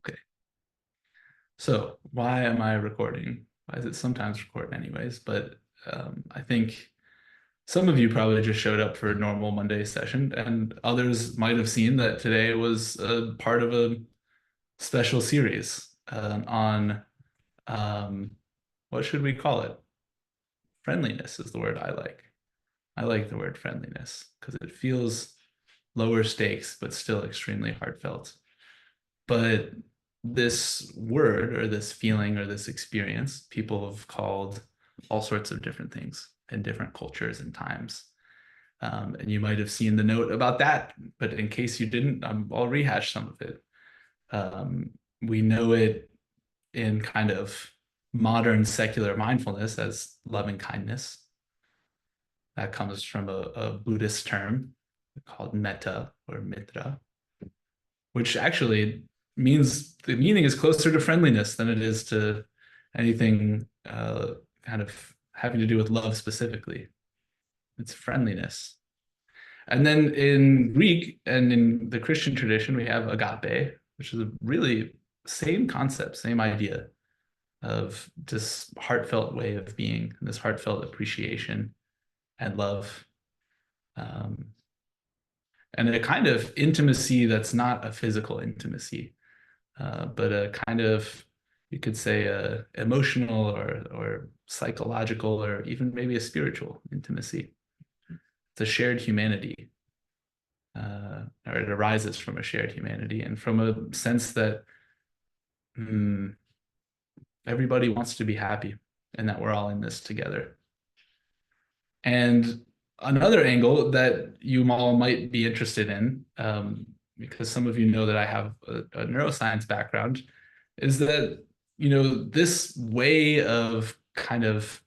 Okay. So why am I recording? Why is it sometimes recording anyways? But I think some of you probably just showed up for a normal Monday session, and others might have seen that today was a part of a special series on what should we call it? Friendliness is the word I like. I like the word friendliness because it feels lower stakes, but still extremely heartfelt. But this word or this feeling or this experience, people have called all sorts of different things in different cultures and times. And you might have seen the note about that, but in case you didn't, I'll rehash some of it. Um, we know it in kind of modern secular mindfulness as loving kindness. That comes from a Buddhist term called metta or mitra, which actually means the meaning is closer to friendliness than it is to anything kind of having to do with love specifically. It's friendliness. And then in Greek and in the Christian tradition, we have agape, which is a really same concept, same idea of this heartfelt way of being, this heartfelt appreciation and love. Um, and a kind of intimacy that's not a physical intimacy, but a kind of, you could say, a emotional or psychological or even maybe a spiritual intimacy. It's a shared humanity, or it arises from a shared humanity and from a sense that mm, everybody wants to be happy and that we're all in this together. And another angle that you all might be interested in, because some of you know that I have a neuroscience background, is that, this way of kind of,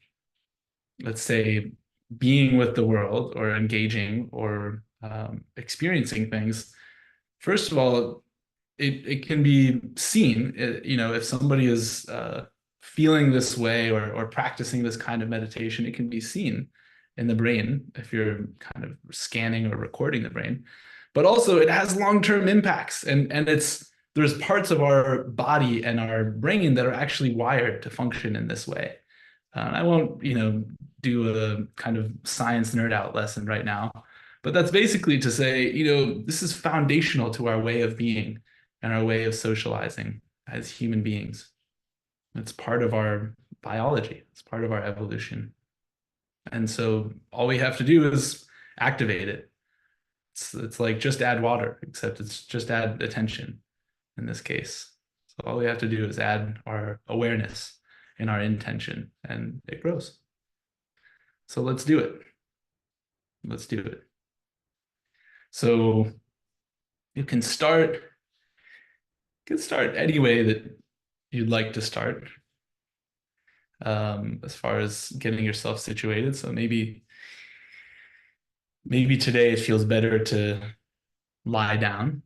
let's say, being with the world or engaging or experiencing things, first of all, it can be seen, if somebody is feeling this way or practicing this kind of meditation, it can be seen in the brain if you're kind of scanning or recording the brain. But also it has long-term impacts and there's parts of our body and our brain that are actually wired to function in this way. I won't, do a kind of science nerd out lesson right now, but that's basically to say, this is foundational to our way of being and our way of socializing as human beings. It's part of our biology, it's part of our evolution. And so all we have to do is activate it. It's like just add water, except it's just add attention in this case. So all we have to do is add our awareness and our intention, and it grows. So let's do it. Let's do it. So you can start any way that you'd like to start, as far as getting yourself situated. So maybe today it feels better to lie down,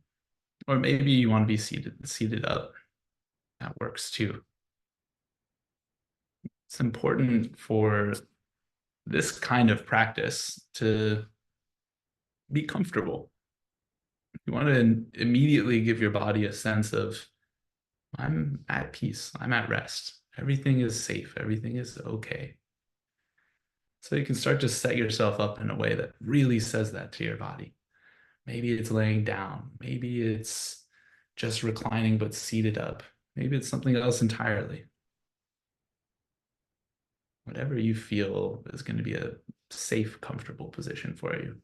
or maybe you want to be seated up. That works too. It's important for this kind of practice to be comfortable. You want to immediately give your body a sense of, I'm at peace, I'm at rest. Everything is safe, everything is okay. So you can start to set yourself up in a way that really says that to your body. Maybe it's laying down, maybe it's just reclining but seated up, maybe it's something else entirely. Whatever you feel is going to be a safe, comfortable position for you.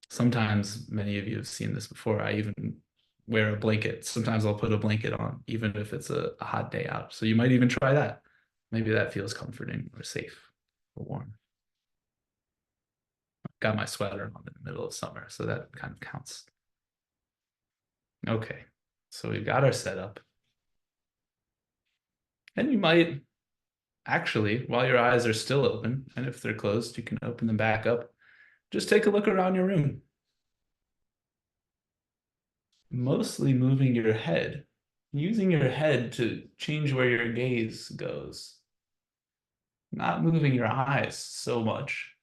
Sometimes many of you have seen this before. I even wear a blanket. Sometimes I'll put a blanket on, even if it's a hot day out. So you might even try that. Maybe that feels comforting or safe or warm. I've got my sweater on in the middle of summer, so that kind of counts. Okay, so we've got our setup. And you might actually, while your eyes are still open, and if they're closed, you can open them back up. Just take a look around your room. Mostly moving your head, using your head to change where your gaze goes, not moving your eyes so much,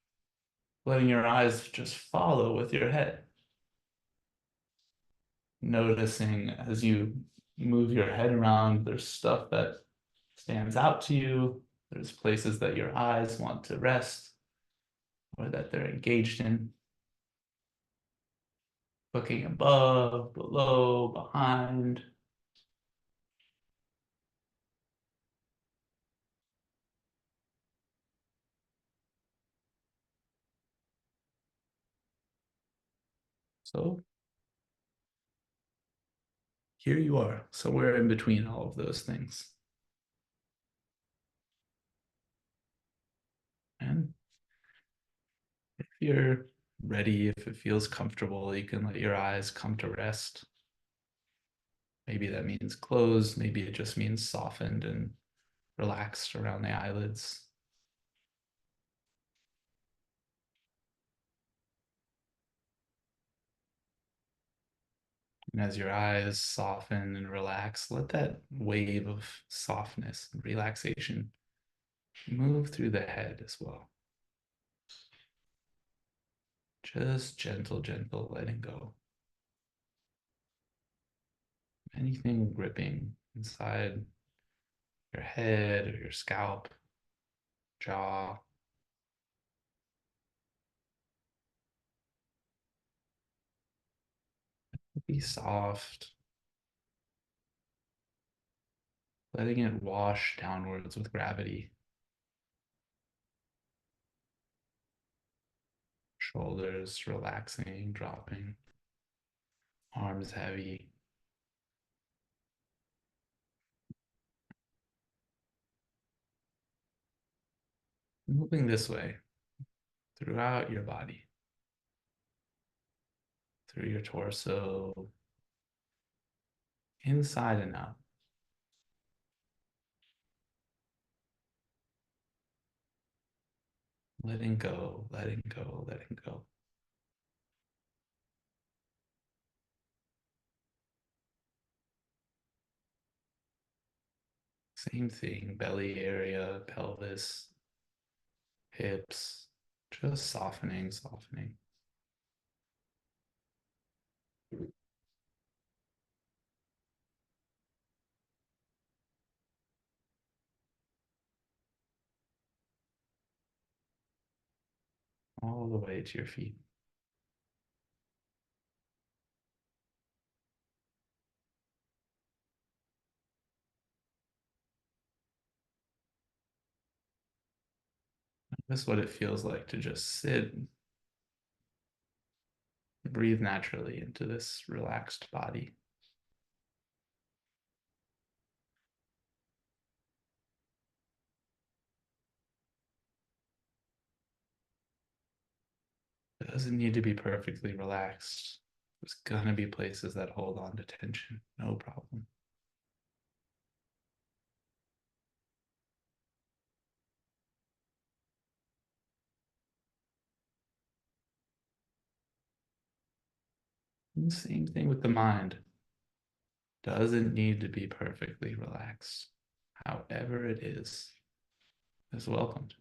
letting your eyes just follow with your head. noticing as you move your head around, there's stuff that stands out to you. There's places that your eyes want to rest or that they're engaged in. Looking above, below, behind. So here you are, somewhere in between all of those things. And if you're ready, if it feels comfortable, you can let your eyes come to rest. Maybe that means closed, maybe it just means softened and relaxed around the eyelids. And as your eyes soften and relax, let that wave of softness and relaxation move through the head as well. Just gentle, gentle letting go. Anything gripping inside your head or your scalp, jaw. Be soft, letting it wash downwards with gravity. Shoulders relaxing, dropping, arms heavy. Moving this way throughout your body, through your torso, inside and out. Letting go, letting go, letting go. Same thing, belly area, pelvis, hips, just softening, softening. All the way to your feet. Notice what it feels like to just sit, breathe naturally into this relaxed body. It doesn't need to be perfectly relaxed. There's gonna be places that hold on to tension, no problem. And same thing with the mind. Doesn't need to be perfectly relaxed. However it is welcomed.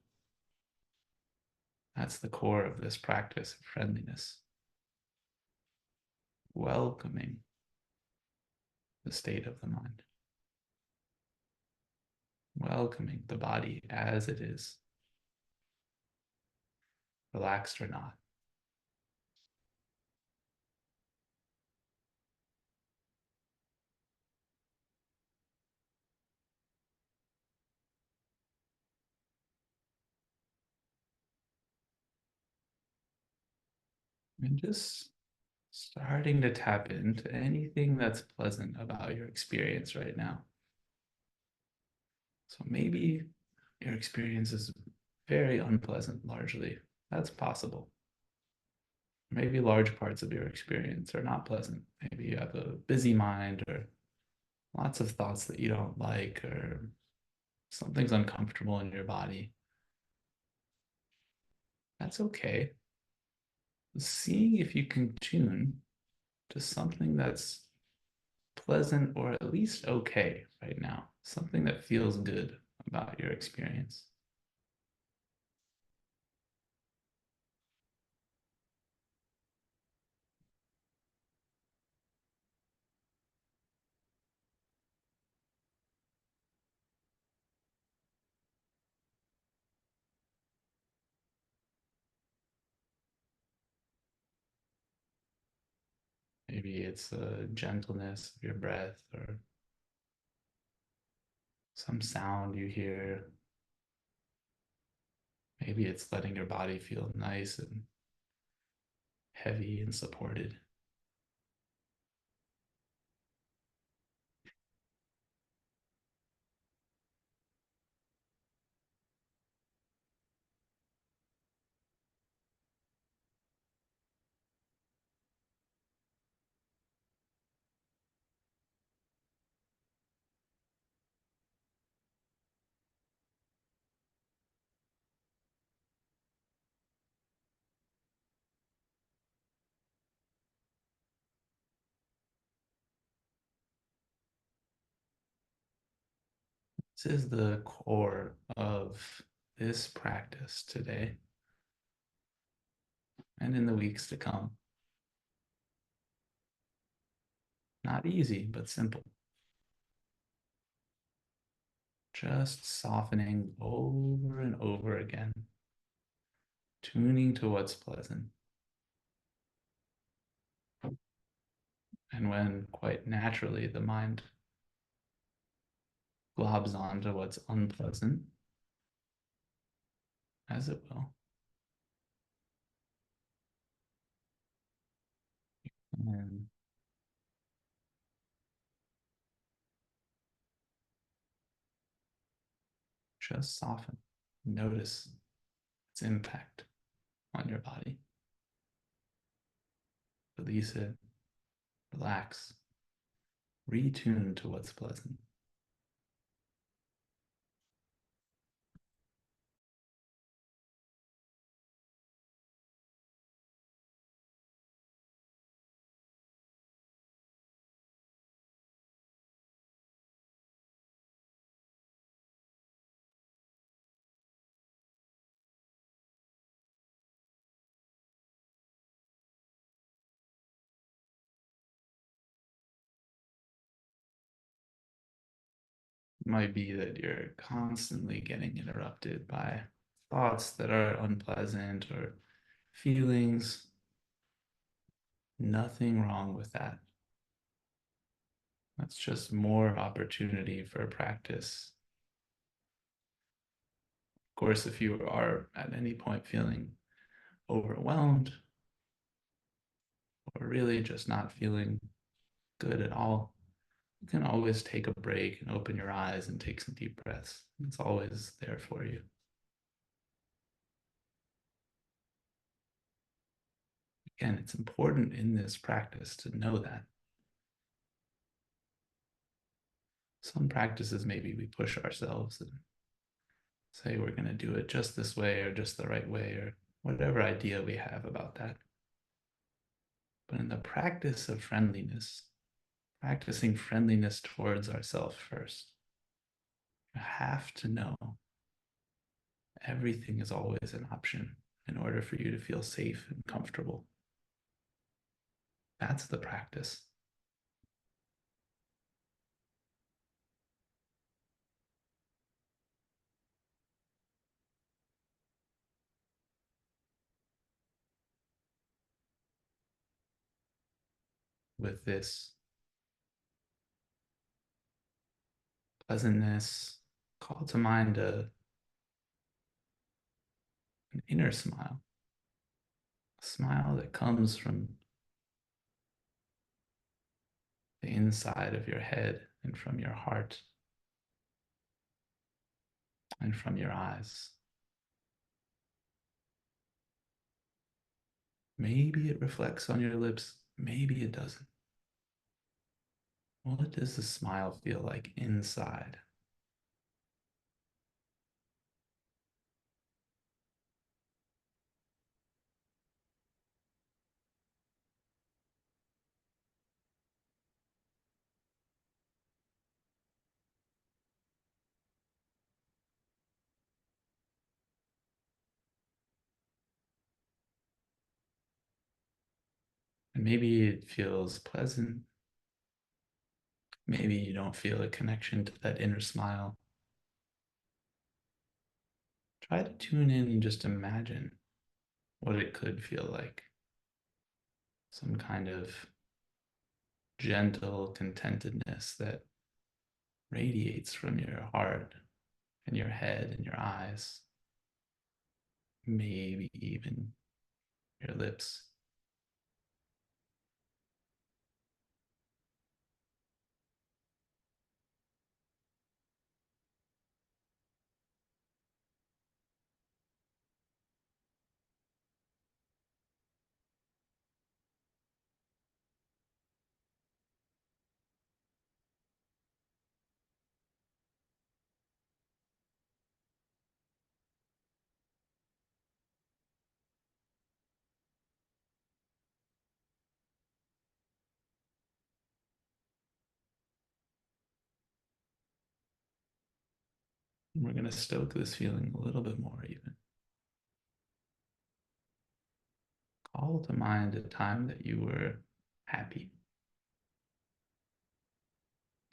That's the core of this practice of friendliness. Welcoming the state of the mind. Welcoming the body as it is, relaxed or not. And just starting to tap into anything that's pleasant about your experience right now. So maybe your experience is very unpleasant, largely. That's possible. Maybe large parts of your experience are not pleasant. Maybe you have a busy mind or lots of thoughts that you don't like, or something's uncomfortable in your body. That's okay. Seeing if you can tune to something that's pleasant or at least okay right now, something that feels good about your experience. Maybe it's a gentleness of your breath or some sound you hear. Maybe it's letting your body feel nice and heavy and supported. This is the core of this practice today and in the weeks to come. Not easy, but simple. Just softening over and over again, tuning to what's pleasant. And when quite naturally the mind globs onto what's unpleasant, as it will, and just soften. Notice its impact on your body. Release it, relax, retune to what's pleasant. It might be that you're constantly getting interrupted by thoughts that are unpleasant or feelings. Nothing wrong with that. That's just more opportunity for practice. Of course, if you are at any point feeling overwhelmed or really just not feeling good at all, you can always take a break and open your eyes and take some deep breaths. It's always there for you. Again, it's important in this practice to know that. Some practices, maybe we push ourselves and say we're going to do it just this way or just the right way or whatever idea we have about that. But in the practice of friendliness, practicing friendliness towards ourselves first, you have to know everything is always an option in order for you to feel safe and comfortable. That's the practice. With this pleasantness, call to mind an inner smile, a smile that comes from the inside of your head and from your heart and from your eyes. Maybe it reflects on your lips, maybe it doesn't. What does the smile feel like inside? And maybe it feels pleasant. Maybe you don't feel a connection to that inner smile. Try to tune in and just imagine what it could feel like. Some kind of gentle contentedness that radiates from your heart and your head and your eyes, maybe even your lips. And we're going to stoke this feeling a little bit more, even. Call to mind a time that you were happy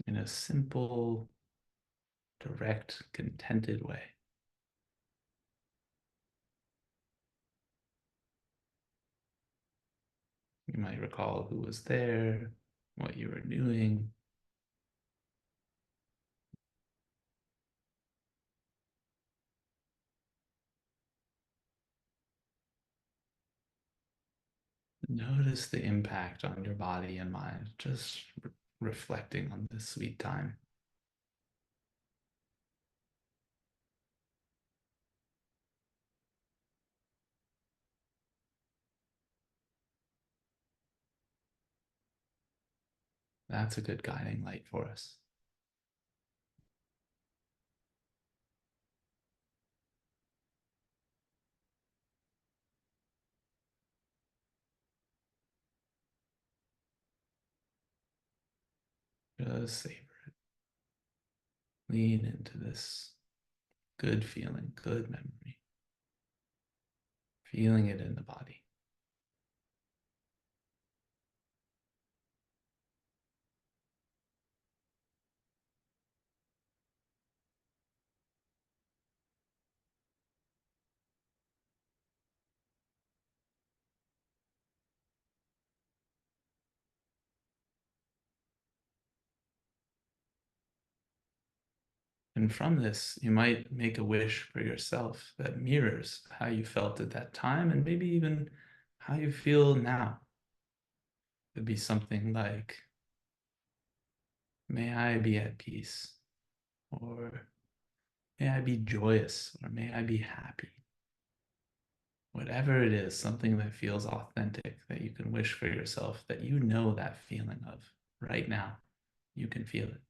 in a simple, direct, contented way. You might recall who was there, what you were doing. Notice the impact on your body and mind, just reflecting on this sweet time. That's a good guiding light for us. Just savor it. Lean into this good feeling, good memory, feeling it in the body. And from this, you might make a wish for yourself that mirrors how you felt at that time and maybe even how you feel now. It would be something like, may I be at peace, or may I be joyous, or may I be happy. Whatever it is, something that feels authentic that you can wish for yourself, that you know that feeling of right now. You can feel it.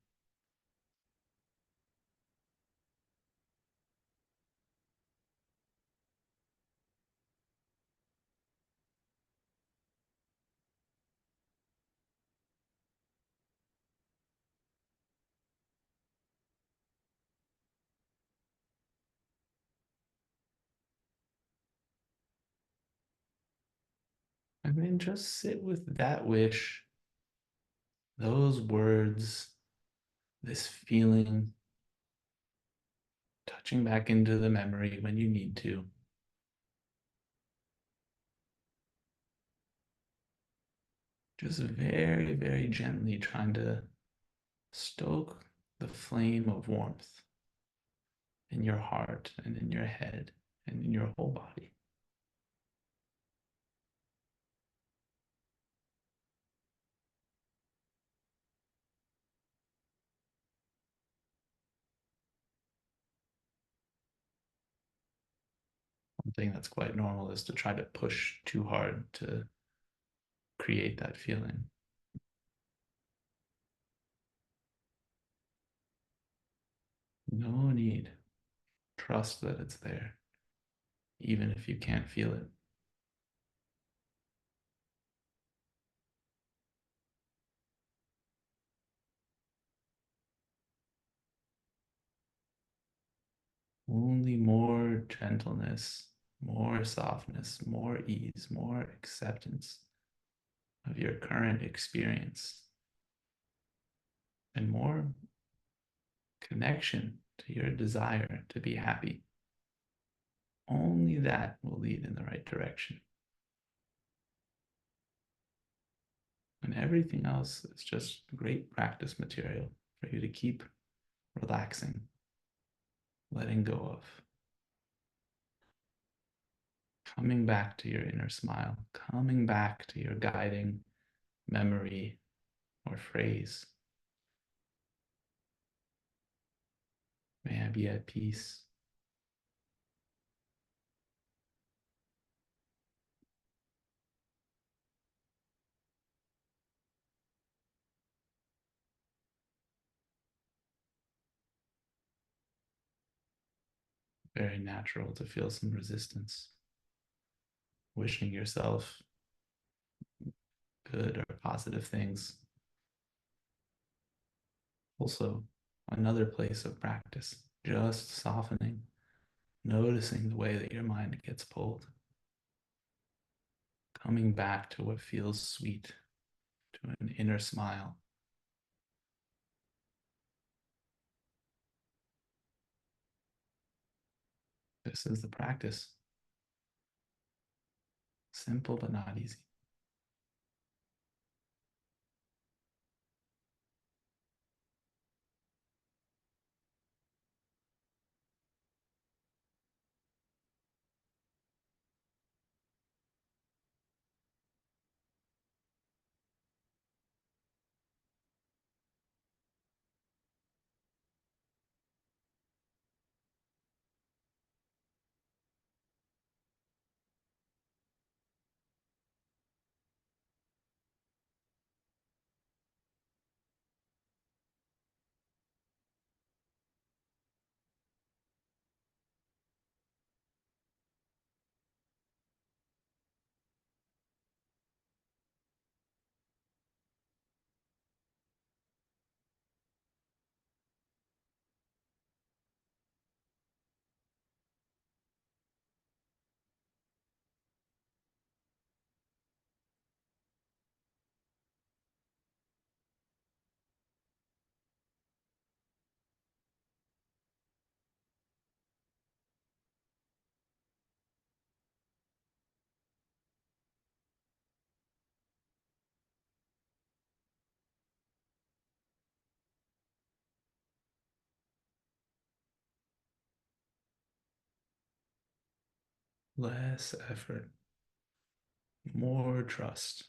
I mean, just sit with that wish, those words, this feeling, touching back into the memory when you need to. Just very, very gently trying to stoke the flame of warmth in your heart and in your head and in your whole body. One thing that's quite normal is to try to push too hard to create that feeling. No need. Trust that it's there, even if you can't feel it. Only more gentleness, more softness, more ease, more acceptance of your current experience, and more connection to your desire to be happy. Only that will lead in the right direction. And everything else is just great practice material for you to keep relaxing, letting go of, coming back to your inner smile, coming back to your guiding memory or phrase. May I be at peace. Very natural to feel some resistance, wishing yourself good or positive things. Also, another place of practice, just softening, noticing the way that your mind gets pulled, coming back to what feels sweet, to an inner smile. This is the practice. Simple but not easy. Less effort, more trust.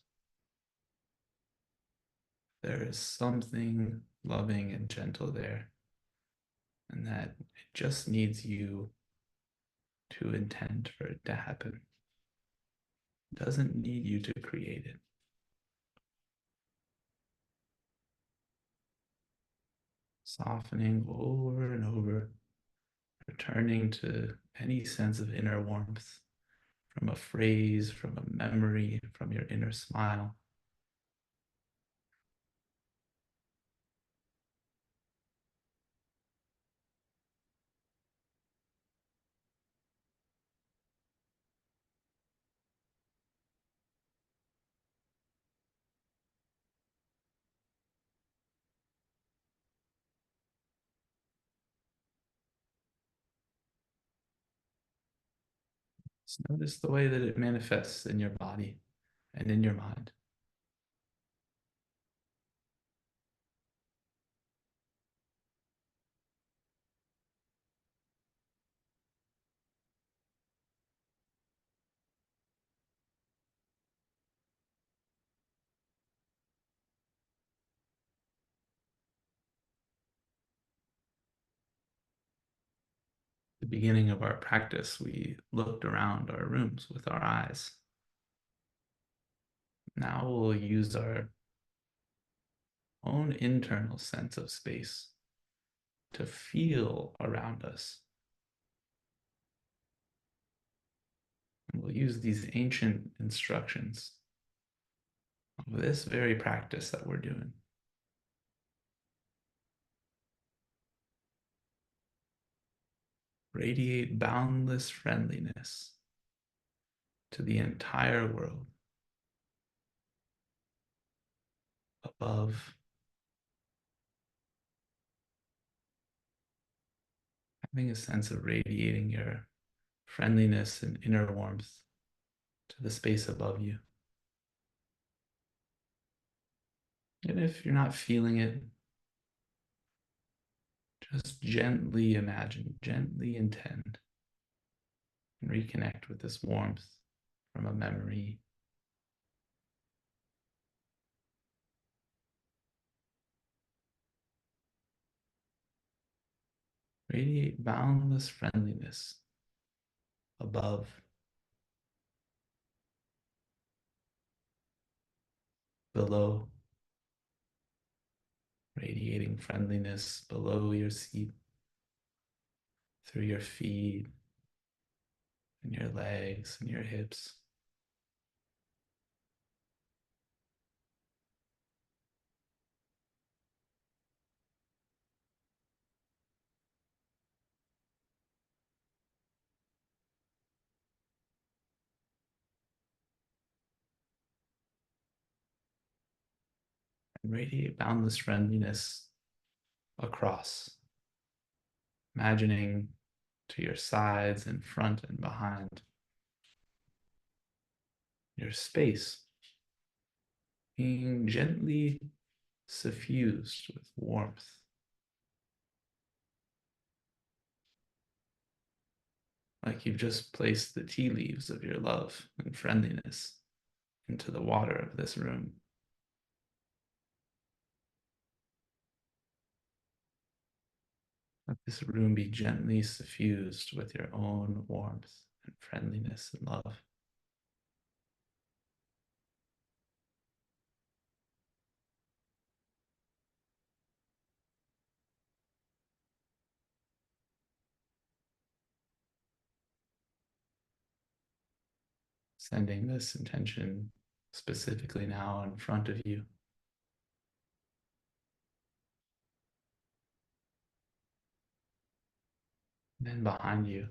There is something loving and gentle there, and that it just needs you to intend for it to happen. It doesn't need you to create it. Softening over and over, returning to any sense of inner warmth from a phrase, from a memory, from your inner smile. Just notice the way that it manifests in your body and in your mind. The beginning of our practice, we looked around our rooms with our eyes. Now we'll use our own internal sense of space to feel around us. And we'll use these ancient instructions of this very practice that we're doing. Radiate boundless friendliness to the entire world, above, having a sense of radiating your friendliness and inner warmth to the space above you. And if you're not feeling it, just gently imagine, gently intend, and reconnect with this warmth from a memory. Radiate boundless friendliness above, below, radiating friendliness below your seat, through your feet, and your legs and your hips. And radiate boundless friendliness across, imagining to your sides and front and behind your space being gently suffused with warmth, like you've just placed the tea leaves of your love and friendliness into the water of this room. Let this room be gently suffused with your own warmth and friendliness and love. Sending this intention specifically now in front of you. Then behind you.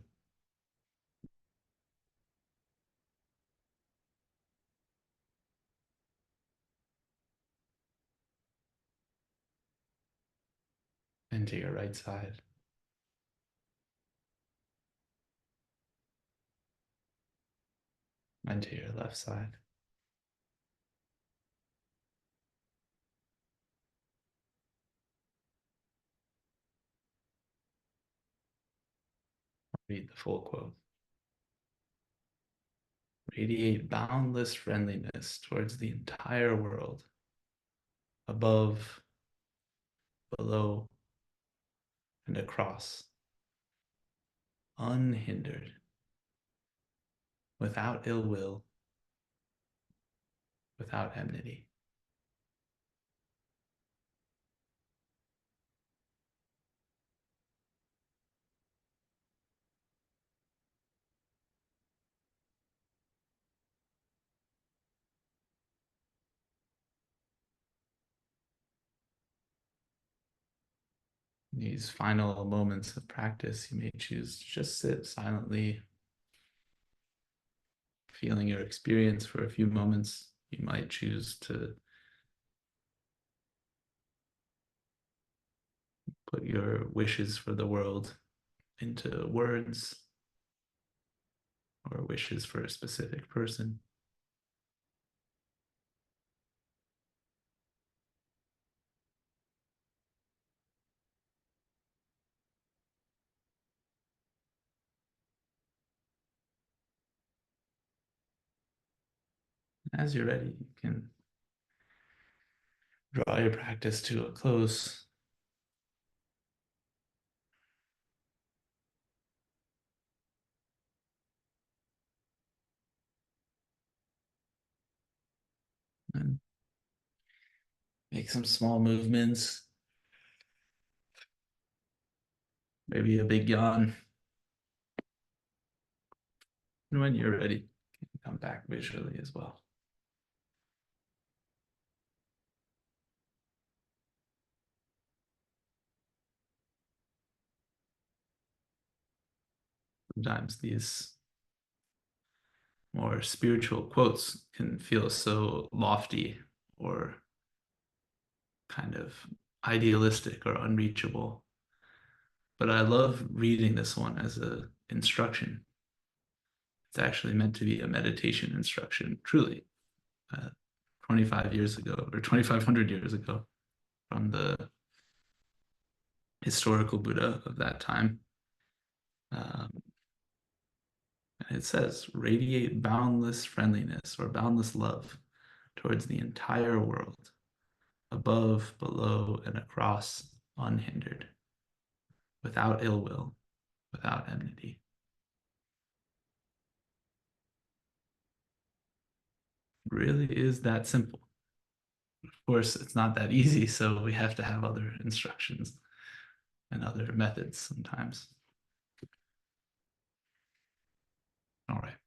And to your right side. And to your left side. Read the full quote. Radiate boundless friendliness towards the entire world, above, below, and across, unhindered, without ill will, without enmity. These final moments of practice, you may choose to just sit silently, feeling your experience for a few moments. You might choose to put your wishes for the world into words or wishes for a specific person. As you're ready, you can draw your practice to a close. And make some small movements, maybe a big yawn. And when you're ready, you can come back visually as well. Sometimes these more spiritual quotes can feel so lofty or kind of idealistic or unreachable. But I love reading this one as an instruction. It's actually meant to be a meditation instruction, truly. 25 years ago or 2,500 years ago from the historical Buddha of that time. Um, it says, radiate boundless friendliness or boundless love towards the entire world, above, below, and across, unhindered, without ill will, without enmity. Really is that simple. Of course, it's not that easy, so we have to have other instructions and other methods sometimes. All right.